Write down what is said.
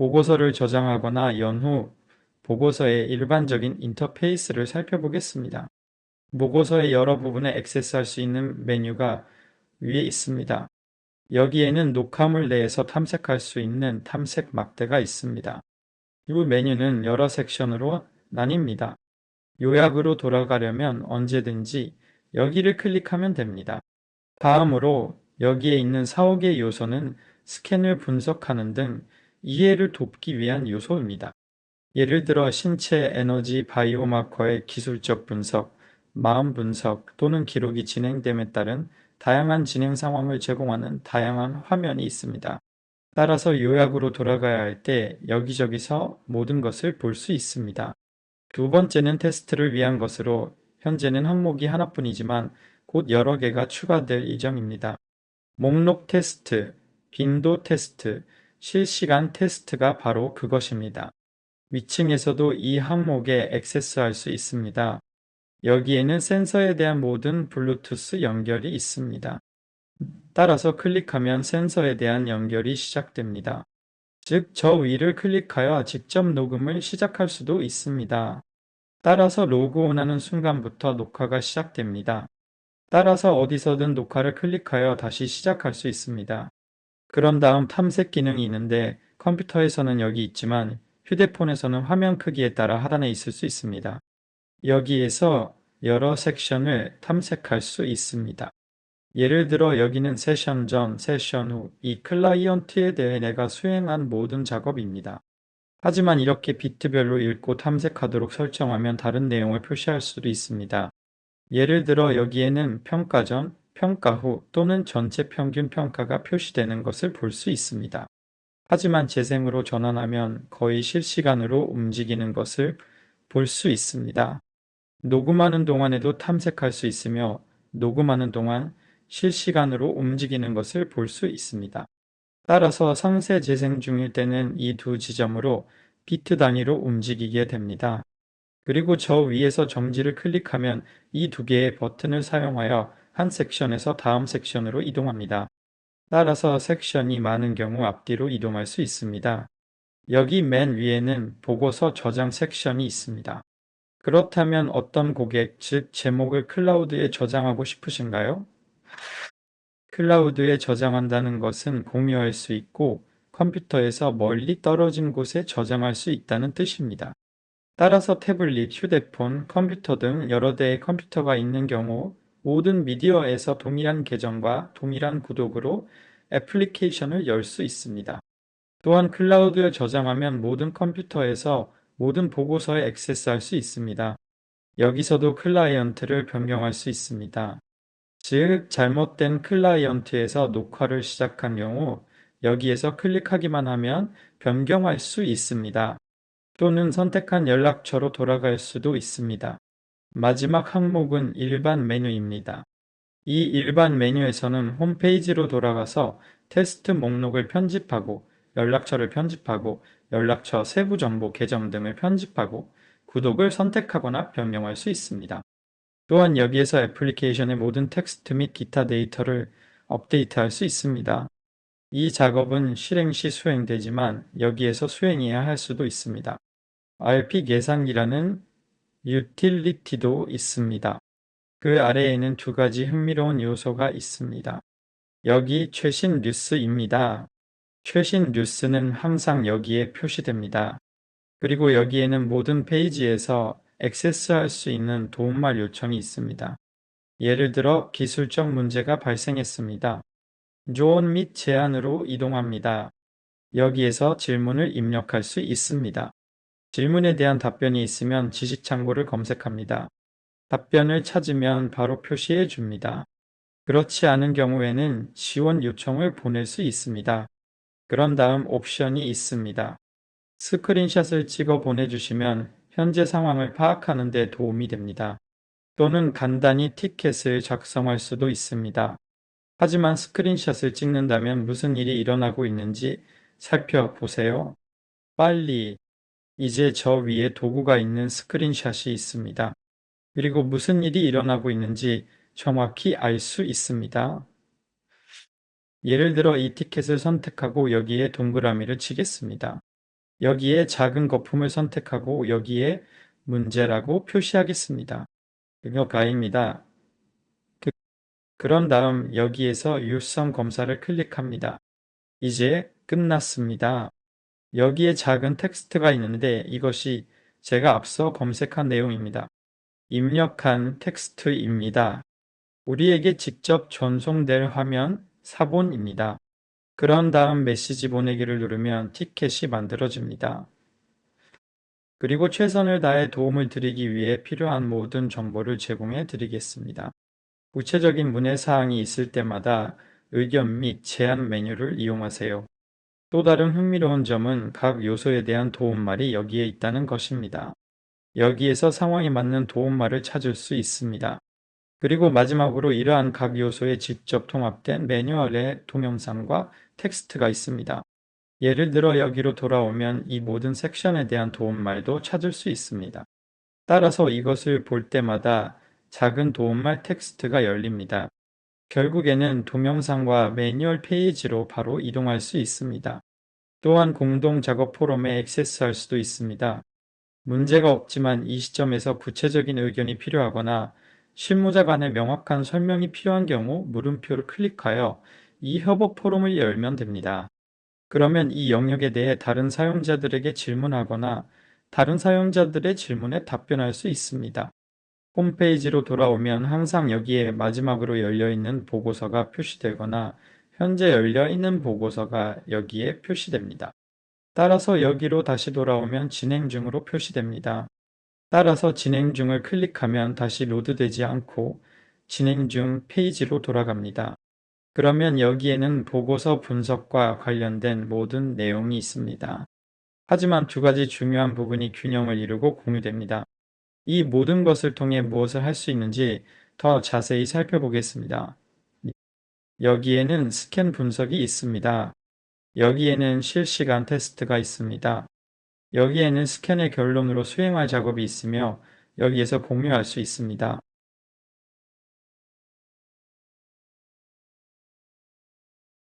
보고서를 저장하거나 연후 보고서의 일반적인 인터페이스를 살펴보겠습니다. 보고서의 여러 부분에 액세스할 수 있는 메뉴가 위에 있습니다. 여기에는 녹화물 내에서 탐색할 수 있는 탐색 막대가 있습니다. 이 메뉴는 여러 섹션으로 나뉩니다. 요약으로 돌아가려면 언제든지 여기를 클릭하면 됩니다. 다음으로 여기에 있는 4, 5개 요소는 스캔을 분석하는 등 이해를 돕기 위한 요소입니다. 예를 들어 신체 에너지 바이오마커의 기술적 분석, 마음 분석 또는 기록이 진행됨에 따른 다양한 진행 상황을 제공하는 다양한 화면이 있습니다. 따라서 요약으로 돌아가야 할 때 여기저기서 모든 것을 볼 수 있습니다. 두 번째는 테스트를 위한 것으로 현재는 항목이 하나뿐이지만 곧 여러 개가 추가될 예정입니다. 목록 테스트, 빈도 테스트, 실시간 테스트가 바로 그것입니다. 위층에서도 이 항목에 액세스할 수 있습니다. 여기에는 센서에 대한 모든 블루투스 연결이 있습니다. 따라서 클릭하면 센서에 대한 연결이 시작됩니다. 즉, 저 위를 클릭하여 직접 녹음을 시작할 수도 있습니다. 따라서 로그온하는 순간부터 녹화가 시작됩니다. 따라서 어디서든 녹화를 클릭하여 다시 시작할 수 있습니다. 그런 다음 탐색 기능이 있는데 컴퓨터에서는 여기 있지만 휴대폰에서는 화면 크기에 따라 하단에 있을 수 있습니다. 여기에서 여러 섹션을 탐색할 수 있습니다. 예를 들어 여기는 세션 전, 세션 후, 이 클라이언트에 대해 내가 수행한 모든 작업입니다. 하지만 이렇게 비트별로 읽고 탐색하도록 설정하면 다른 내용을 표시할 수도 있습니다. 예를 들어 여기에는 평가 전, 평가 후 또는 전체 평균 평가가 표시되는 것을 볼 수 있습니다. 하지만 재생으로 전환하면 거의 실시간으로 움직이는 것을 볼 수 있습니다. 녹음하는 동안에도 탐색할 수 있으며 녹음하는 동안 실시간으로 움직이는 것을 볼 수 있습니다. 따라서 상세 재생 중일 때는 이 두 지점으로 비트 단위로 움직이게 됩니다. 그리고 저 위에서 정지를 클릭하면 이 두 개의 버튼을 사용하여 한 섹션에서 다음 섹션으로 이동합니다. 따라서 섹션이 많은 경우 앞뒤로 이동할 수 있습니다. 여기 맨 위에는 보고서 저장 섹션이 있습니다. 그렇다면 어떤 고객, 즉 제목을 클라우드에 저장하고 싶으신가요? 클라우드에 저장한다는 것은 공유할 수 있고 컴퓨터에서 멀리 떨어진 곳에 저장할 수 있다는 뜻입니다. 따라서 태블릿, 휴대폰, 컴퓨터 등 여러 대의 컴퓨터가 있는 경우 모든 미디어에서 동일한 계정과 동일한 구독으로 애플리케이션을 열 수 있습니다. 또한 클라우드에 저장하면 모든 컴퓨터에서 모든 보고서에 액세스할 수 있습니다. 여기서도 클라이언트를 변경할 수 있습니다. 즉, 잘못된 클라이언트에서 녹화를 시작한 경우 여기에서 클릭하기만 하면 변경할 수 있습니다. 또는 선택한 연락처로 돌아갈 수도 있습니다. 마지막 항목은 일반 메뉴입니다. 이 일반 메뉴에서는 홈페이지로 돌아가서 테스트 목록을 편집하고 연락처를 편집하고 연락처 세부 정보 계정 등을 편집하고 구독을 선택하거나 변경할 수 있습니다. 또한 여기에서 애플리케이션의 모든 텍스트 및 기타 데이터를 업데이트할 수 있습니다. 이 작업은 실행 시 수행되지만 여기에서 수행해야 할 수도 있습니다. RP 계산기라는 유틸리티도 있습니다. 그 아래에는 두 가지 흥미로운 요소가 있습니다. 여기 최신 뉴스입니다. 최신 뉴스는 항상 여기에 표시됩니다. 그리고 여기에는 모든 페이지에서 액세스할 수 있는 도움말 요청이 있습니다. 예를 들어 기술적 문제가 발생했습니다. 조언 및 제안으로 이동합니다. 여기에서 질문을 입력할 수 있습니다. 질문에 대한 답변이 있으면 지식 창고를 검색합니다. 답변을 찾으면 바로 표시해 줍니다. 그렇지 않은 경우에는 지원 요청을 보낼 수 있습니다. 그런 다음 옵션이 있습니다. 스크린샷을 찍어 보내주시면 현재 상황을 파악하는 데 도움이 됩니다. 또는 간단히 티켓을 작성할 수도 있습니다. 하지만 스크린샷을 찍는다면 무슨 일이 일어나고 있는지 살펴보세요. 빨리. 이제 저 위에 도구가 있는 스크린샷이 있습니다. 그리고 무슨 일이 일어나고 있는지 정확히 알 수 있습니다. 예를 들어 이 티켓을 선택하고 여기에 동그라미를 치겠습니다. 여기에 작은 거품을 선택하고 여기에 문제라고 표시하겠습니다. 그녀가입니다. 그런 다음 여기에서 유성 검사를 클릭합니다. 이제 끝났습니다. 여기에 작은 텍스트가 있는데 이것이 제가 앞서 검색한 내용입니다. 입력한 텍스트입니다. 우리에게 직접 전송될 화면 사본입니다. 그런 다음 메시지 보내기를 누르면 티켓이 만들어집니다. 그리고 최선을 다해 도움을 드리기 위해 필요한 모든 정보를 제공해 드리겠습니다. 구체적인 문의 사항이 있을 때마다 의견 및 제안 메뉴를 이용하세요. 또 다른 흥미로운 점은 각 요소에 대한 도움말이 여기에 있다는 것입니다. 여기에서 상황에 맞는 도움말을 찾을 수 있습니다. 그리고 마지막으로 이러한 각 요소에 직접 통합된 매뉴얼의 동영상과 텍스트가 있습니다. 예를 들어 여기로 돌아오면 이 모든 섹션에 대한 도움말도 찾을 수 있습니다. 따라서 이것을 볼 때마다 작은 도움말 텍스트가 열립니다. 결국에는 동영상과 매뉴얼 페이지로 바로 이동할 수 있습니다. 또한 공동 작업 포럼에 액세스할 수도 있습니다. 문제가 없지만 이 시점에서 구체적인 의견이 필요하거나 실무자 간의 명확한 설명이 필요한 경우 물음표를 클릭하여 이 협업 포럼을 열면 됩니다. 그러면 이 영역에 대해 다른 사용자들에게 질문하거나 다른 사용자들의 질문에 답변할 수 있습니다. 홈페이지로 돌아오면 항상 여기에 마지막으로 열려있는 보고서가 표시되거나 현재 열려있는 보고서가 여기에 표시됩니다. 따라서 여기로 다시 돌아오면 진행 중으로 표시됩니다. 따라서 진행 중을 클릭하면 다시 로드되지 않고 진행 중 페이지로 돌아갑니다. 그러면 여기에는 보고서 분석과 관련된 모든 내용이 있습니다. 하지만 두 가지 중요한 부분이 균형을 이루고 공유됩니다. 이 모든 것을 통해 무엇을 할 수 있는지 더 자세히 살펴보겠습니다. 여기에는 스캔 분석이 있습니다. 여기에는 실시간 테스트가 있습니다. 여기에는 스캔의 결론으로 수행할 작업이 있으며 여기에서 공유할 수 있습니다.